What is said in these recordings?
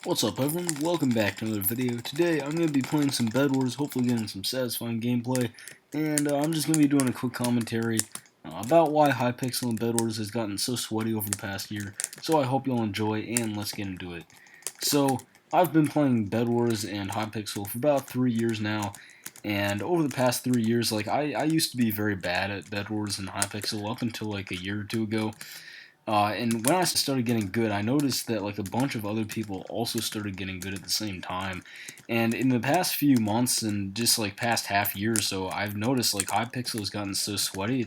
What's up everyone, welcome back to another video. Today I'm going to be playing some Bedwars, hopefully getting some satisfying gameplay, and I'm just going to be doing a quick commentary about why Hypixel and Bedwars has gotten so sweaty over the past year, so I hope you'll enjoy, and let's get into it. So, I've been playing Bedwars and Hypixel for about 3 years now, and over the past 3 years, I used to be very bad at Bedwars and Hypixel up until like a year or two ago. And when I started getting good, I noticed that like a bunch of other people also started getting good at the same time. And in the past few months and just like past half year or so, I've noticed like Hypixel has gotten so sweaty.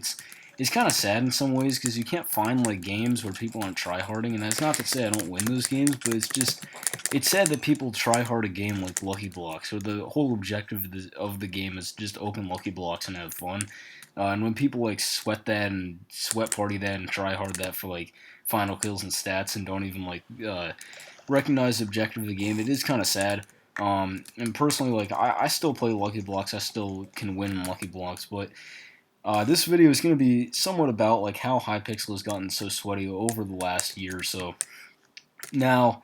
It's kind of sad in some ways because you can't find like games where people aren't tryharding. And that's not to say I don't win those games, but it's sad that people try hard a game like Lucky Blocks, or the whole objective of the game is just open Lucky Blocks and have fun. And when people like sweat that and sweat party that and try hard that for like final kills and stats and don't even like recognize the objective of the game, it is kind of sad. And personally, like I still play Lucky Blocks, I still can win Lucky Blocks, but this video is going to be somewhat about like how Hypixel has gotten so sweaty over the last year or so. Now,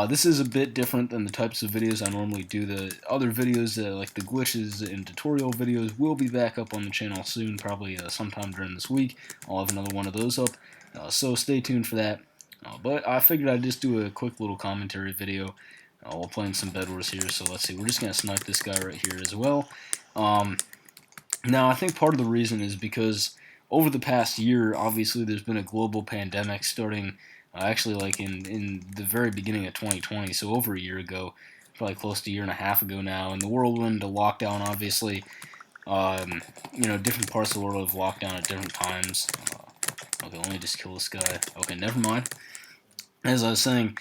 this is a bit different than the types of videos I normally do. The other videos, like the glitches and tutorial videos, will be back up on the channel soon, probably sometime during this week. I'll have another one of those up, so stay tuned for that. But I figured I'd just do a quick little commentary video while playing some Bedwars here, so let's see. We're just going to snipe this guy right here as well. Now, I think part of the reason is because over the past year, obviously, there's been a global pandemic starting actually like in the very beginning of 2020, so over a year ago, probably close to a year and a half ago now, and the world went into lockdown, obviously. Different parts of the world have locked down at different times. Okay, let me just kill this guy. Okay, never mind. As I was saying,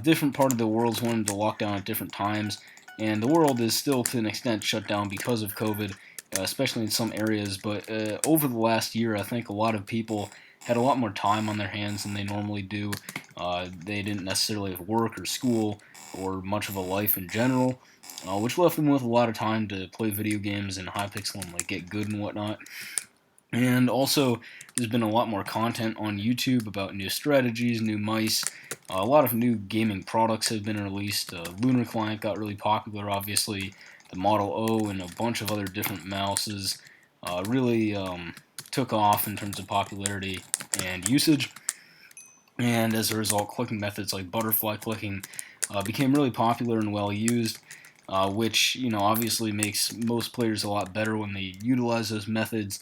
different part of the world's went into lockdown at different times, and the world is still to an extent shut down because of COVID, especially in some areas, but over the last year, I think a lot of people had a lot more time on their hands than they normally do. They didn't necessarily have work or school or much of a life in general, which left them with a lot of time to play video games and Hypixel and like get good and whatnot. And also, there's been a lot more content on YouTube about new strategies, new mice. A lot of new gaming products have been released. Lunar Client got really popular, obviously. The Model O and a bunch of other different mouses really took off in terms of popularity and usage. And as a result, clicking methods like butterfly clicking became really popular and well used, which obviously makes most players a lot better when they utilize those methods.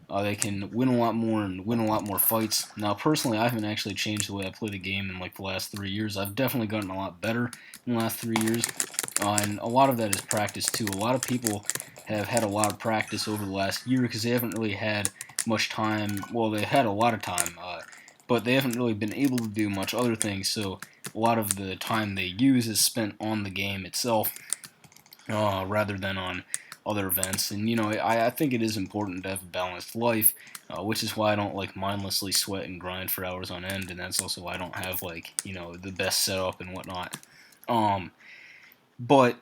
They can win a lot more and win a lot more fights. Now, personally, I haven't actually changed the way I play the game in like the last 3 years. I've definitely gotten a lot better in the last 3 years, and a lot of that is practice too. A lot of people have had a lot of practice over the last year because they haven't really had much time. Well, they had a lot of time, but they haven't really been able to do much other things. So a lot of the time they use is spent on the game itself, rather than on other events. And I think it is important to have a balanced life, which is why I don't like mindlessly sweat and grind for hours on end, and that's also why I don't have like the best setup and whatnot. But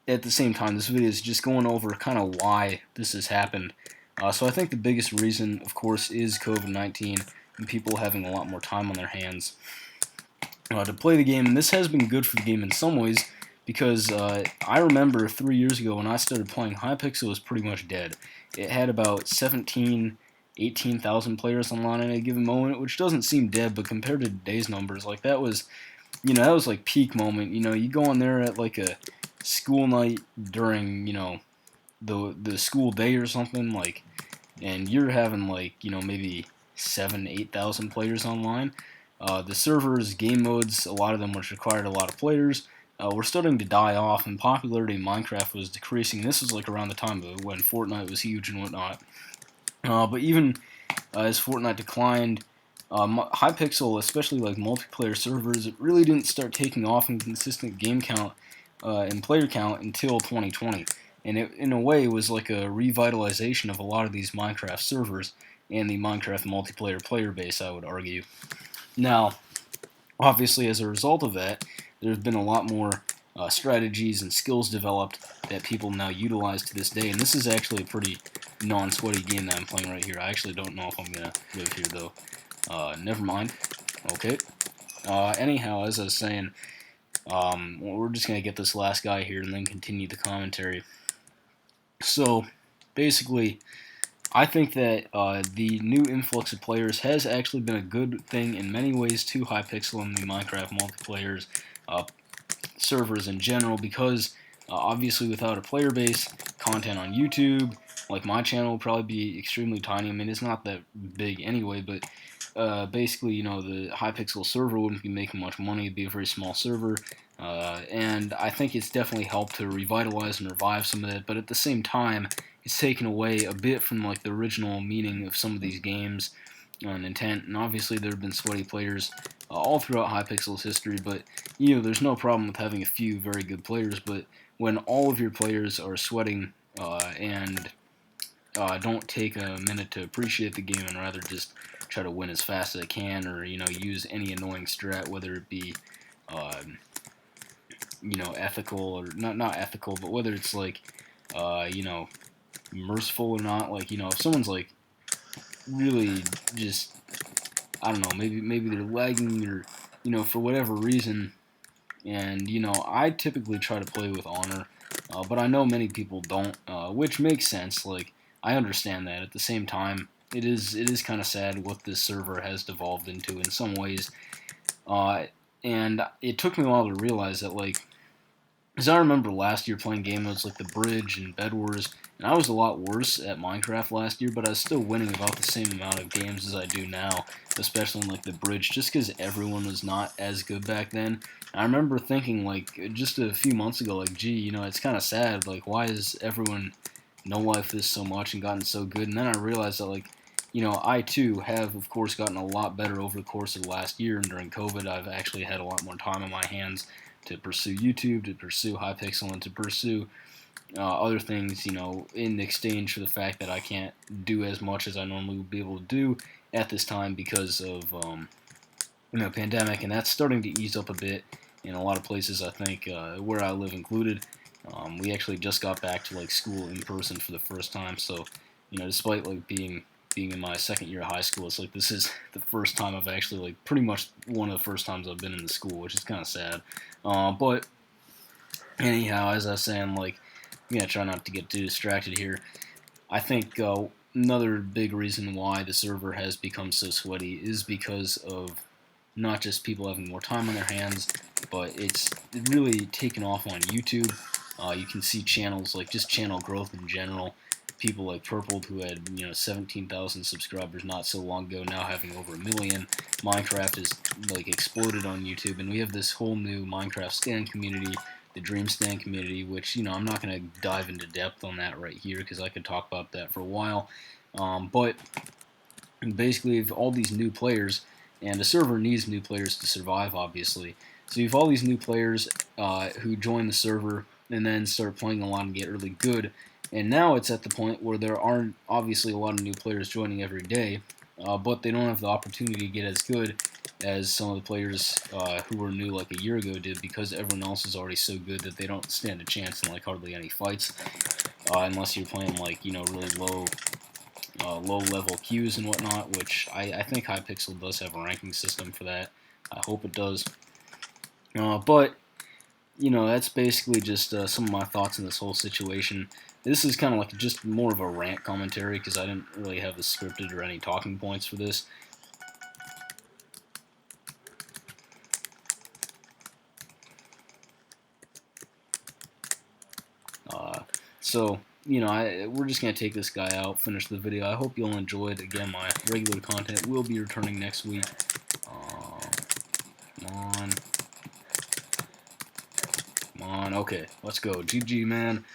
at the same time, this video is just going over kind of why this has happened. So I think the biggest reason, of course, is COVID-19 and people having a lot more time on their hands to play the game. And this has been good for the game in some ways, because I remember 3 years ago when I started playing, Hypixel was pretty much dead. It had about 18,000 players online at a given moment, which doesn't seem dead, but compared to today's numbers, like that was like peak moment. You go on there at like a school night during the school day or something, like, and you're having like maybe 7,000-8,000 players online. The servers, game modes, a lot of them which required a lot of players, were starting to die off, and popularity in Minecraft was decreasing. This was like around the time of when Fortnite was huge and whatnot. But even as Fortnite declined, Hypixel, especially like multiplayer servers, it really didn't start taking off in consistent game count and player count until 2020. And it, in a way, was like a revitalization of a lot of these Minecraft servers and the Minecraft multiplayer player base, I would argue. Now, obviously, as a result of that, there's been a lot more strategies and skills developed that people now utilize to this day. And this is actually a pretty non-sweaty game that I'm playing right here. I actually don't know if I'm going to live here, though. Never mind. Okay. Anyhow, as I was saying, We're just going to get this last guy here and then continue the commentary. So, basically, I think that the new influx of players has actually been a good thing in many ways to Hypixel and the Minecraft multiplayers uh, servers in general, because obviously without a player base, content on YouTube, like my channel, will probably be extremely tiny. I mean, it's not that big anyway, but basically, the Hypixel server wouldn't be making much money. It'd be a very small server. And I think it's definitely helped to revitalize and revive some of that, but at the same time, it's taken away a bit from like the original meaning of some of these games and intent. And obviously, there have been sweaty players all throughout Hypixel's history, but there's no problem with having a few very good players. But when all of your players are sweating and don't take a minute to appreciate the game and rather just try to win as fast as they can, or use any annoying strat, whether it be ethical or not ethical, but whether it's like merciful or not. Like if someone's like really just, I don't know, maybe they're lagging or for whatever reason. And I typically try to play with honor, but I know many people don't, which makes sense. Like I understand that. At the same time, it is kind of sad what this server has devolved into in some ways. And it took me a while to realize that, like, because I remember last year playing game modes like the Bridge and Bedwars, and I was a lot worse at Minecraft last year, but I was still winning about the same amount of games as I do now, especially in like the Bridge, just because everyone was not as good back then. And I remember thinking, like, just a few months ago, like, gee, it's kind of sad, like, why is everyone no life this so much and gotten so good? And then I realized that, like, I too have, of course, gotten a lot better over the course of the last year, and during COVID, I've actually had a lot more time on my hands to pursue YouTube, to pursue Hypixel, and to pursue other things, in exchange for the fact that I can't do as much as I normally would be able to do at this time because of pandemic, and that's starting to ease up a bit in a lot of places. I think where I live included. We actually just got back to like school in person for the first time, so despite like being in my second year of high school, it's like this is the first time I've actually, like, pretty much one of the first times I've been in the school, which is kind of sad. But anyhow, as I was saying, like, I'm gonna try not to get too distracted here. I think another big reason why the server has become so sweaty is because of not just people having more time on their hands, but it's really taken off on YouTube. You can see channels, like just channel growth in general. People like Purple, who had 17,000 subscribers not so long ago, now having over 1 million. Minecraft is like exploded on YouTube, and we have this whole new Minecraft stand community, the Dream Stand community, which I'm not going to dive into depth on that right here because I could talk about that for a while. But basically, if all these new players, and a server needs new players to survive, obviously. So you have all these new players who join the server and then start playing a lot and get really good. And now it's at the point where there aren't obviously a lot of new players joining every day, but they don't have the opportunity to get as good as some of the players who were new like a year ago did, because everyone else is already so good that they don't stand a chance in like hardly any fights, unless you're playing like really low level queues and whatnot, which I think Hypixel does have a ranking system for that. I hope it does. But that's basically just some of my thoughts on this whole situation. This is kind of like just more of a rant commentary because I didn't really have this scripted or any talking points for this. So, we're just going to take this guy out, finish the video. I hope you all enjoyed. Again, my regular content will be returning next week. Come on. Come on. Okay, let's go. GG, man.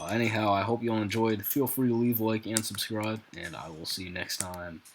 Anyhow, I hope you all enjoyed. Feel free to leave a like and subscribe, and I will see you next time.